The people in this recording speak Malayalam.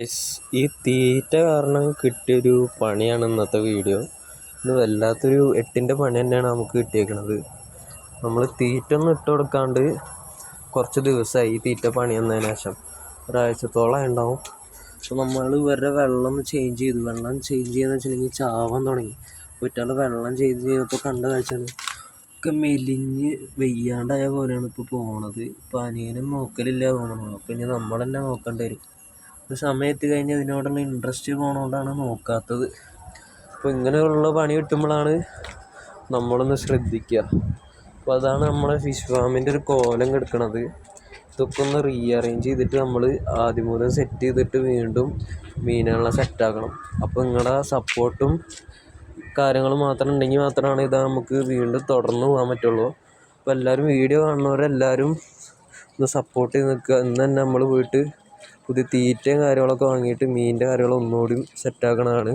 ഈ തീറ്റ കാരണം കിട്ടിയൊരു പണിയാണ് ഇന്നത്തെ വീഡിയോ. ഇത് വല്ലാത്തൊരു എട്ടിൻ്റെ പണി തന്നെയാണ് നമുക്ക് കിട്ടിയേക്കണത്. നമ്മൾ തീറ്റ ഒന്നും ഇട്ട് കൊടുക്കാണ്ട് കുറച്ച് ദിവസമായി ഈ തീറ്റ പണി വന്നതിന് ശേഷം ഒരാഴ്ചത്തോളം ഉണ്ടാവും. അപ്പോൾ നമ്മൾ ഇവരുടെ വെള്ളം ചേഞ്ച് ചെയ്തു. വെള്ളം ചേഞ്ച് ചെയ്യുന്ന വെച്ചിട്ടുണ്ടെങ്കിൽ ചാവാൻ തുടങ്ങി. കുറ്റാണ്ട് വെള്ളം ചേഞ്ച് ചെയ്തപ്പോൾ കണ്ട കാഴ്ചയാണ് ഒക്കെ മെലിഞ്ഞ് വെയ്യാണ്ടായ പോലെയാണ് ഇപ്പോൾ പോണത്. ഇപ്പോൾ അനിയനും നോക്കലില്ല തോന്നുന്നു. അപ്പോൾ ഇനി നമ്മൾ തന്നെ നോക്കേണ്ടി വരും. ഒരു സമയത്ത് കഴിഞ്ഞ് ഇതിനോടുള്ള ഇൻട്രസ്റ്റ് പോണതുകൊണ്ടാണ് നോക്കാത്തത്. അപ്പോൾ ഇങ്ങനെയുള്ള പണി കിട്ടുമ്പോഴാണ് നമ്മളൊന്ന് ശ്രദ്ധിക്കുക. അപ്പോൾ അതാണ് നമ്മളെ ഫിഷ് ഫാമിൻ്റെ ഒരു കോലം കിടക്കണത്. ഇതൊക്കെ ഒന്ന് റീഅറേഞ്ച് ചെയ്തിട്ട് നമ്മൾ ആദ്യം മുതൽ സെറ്റ് ചെയ്തിട്ട് വീണ്ടും മീനുകളെ സെറ്റാക്കണം. അപ്പോൾ നിങ്ങളുടെ സപ്പോർട്ടും കാര്യങ്ങളും മാത്രം ഉണ്ടെങ്കിൽ മാത്രമാണ് ഇത് നമുക്ക് വീണ്ടും തുടർന്ന് പോകാൻ പറ്റുള്ളൂ. അപ്പോൾ എല്ലാവരും വീഡിയോ കാണുന്നവരെല്ലാവരും ഒന്ന് സപ്പോർട്ട് ചെയ്ത് നിൽക്കുക. ഇന്ന് തന്നെ നമ്മൾ പോയിട്ട് പുതിയ തീറ്റയും കാര്യങ്ങളൊക്കെ വാങ്ങിയിട്ട് മീനിൻ്റെ കാര്യങ്ങൾ ഒന്നുകൂടി സെറ്റാക്കണതാണ്.